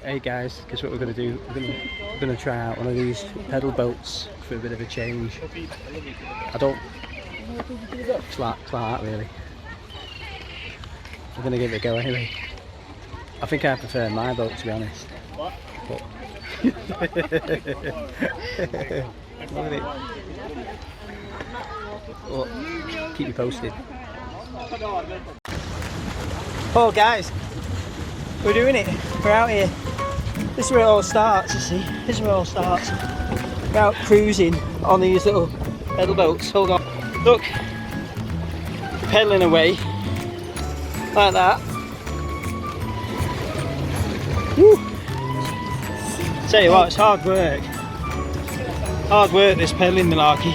Hey guys, guess what we're going to do? We're going to try out one of these pedal boats for a bit of a change. I don't... It's like that really. We're going to give it a go anyway. I think I prefer my boat, to be honest. But... Look at it. Well, keep you posted. Oh guys, we're doing it. We're out here. This is where it all starts, you see. This is where it all starts. We're out cruising on these little pedal boats. Hold on. Look. Pedalling away. Like that. Woo. Tell you what, it's hard work. Hard work, this pedalling malarkey.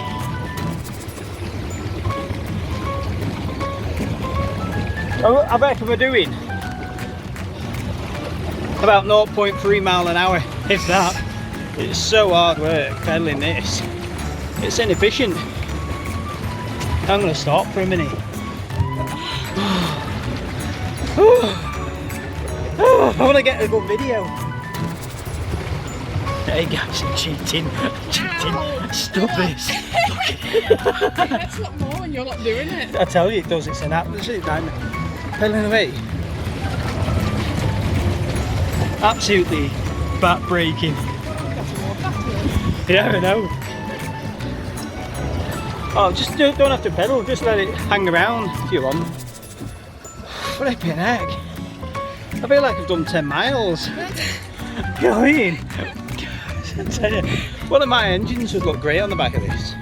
I reckon we're doing about 0.3 mile an hour, if that. It's so hard work pedaling this. It's inefficient. I'm going to stop for a minute. I want to get a good video. Hey guys, I'm cheating. Stop this. It's not more when you're not doing it. I tell you it does, it's an absolute nightmare. Pedaling away. Absolutely back breaking. Yeah, I know. Oh, just don't have to pedal, just let it hang around if you want. Flipping heck. I feel like I've done 10 miles. You know what I mean? I tell you, one of my engines would look great on the back of this.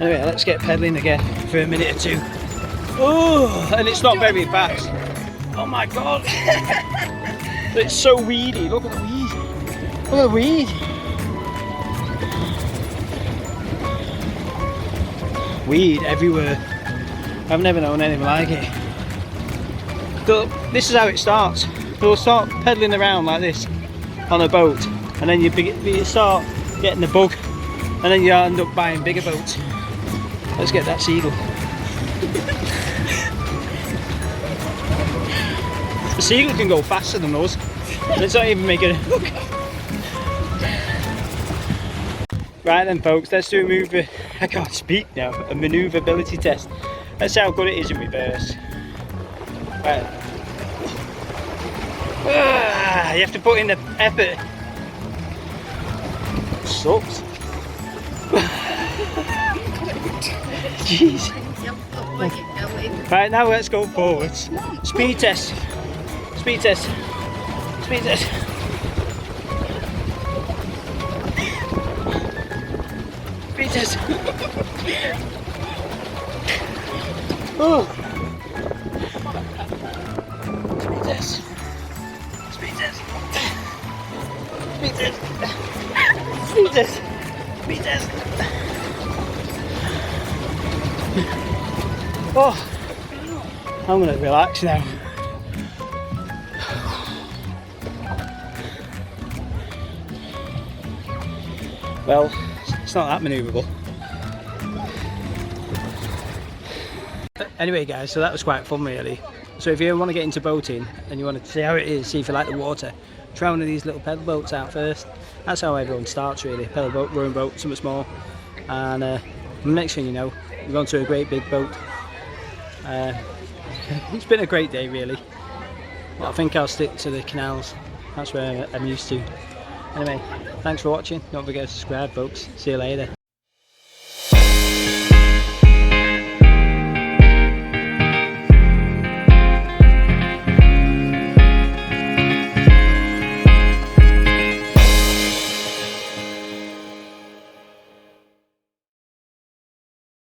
Anyway, let's get pedaling again for a minute or two. Oh, and it's not very fast. Oh my god. It's so weedy. Look at the weed. Look at the weed. Weed everywhere. I've never known anything like it. So this is how it starts. You'll start pedaling around like this on a boat, and then you start getting the bug, and then you end up buying bigger boats. Let's get that seagull. The seagull can go faster than us. It's not even making a look. Right then folks, let's do a move. I can't speak now. A manoeuvrability test. Let's see how good it is in reverse. Right. You have to put in the effort. Sucks. Jeez. Right, now let's go forwards. Speed test. Speed test. Speed test. Speed test. Oh. Speed test. Speed test. Speed test. Speed test. Speed test. Oh, I'm gonna relax now. Well, it's not that manoeuvrable. Anyway guys, so that was quite fun really. So So if you want to get into boating and you want to see how it is, see if you like the water, try one of these little pedal boats out first. That's how everyone starts really, pedal boat, rowing boat, something small. And next thing you know, you're going to a great big boat. It's been a great day really, but I think I'll stick to the canals. That's where I'm used to. Anyway, thanks for watching. Don't forget to subscribe folks. See you later.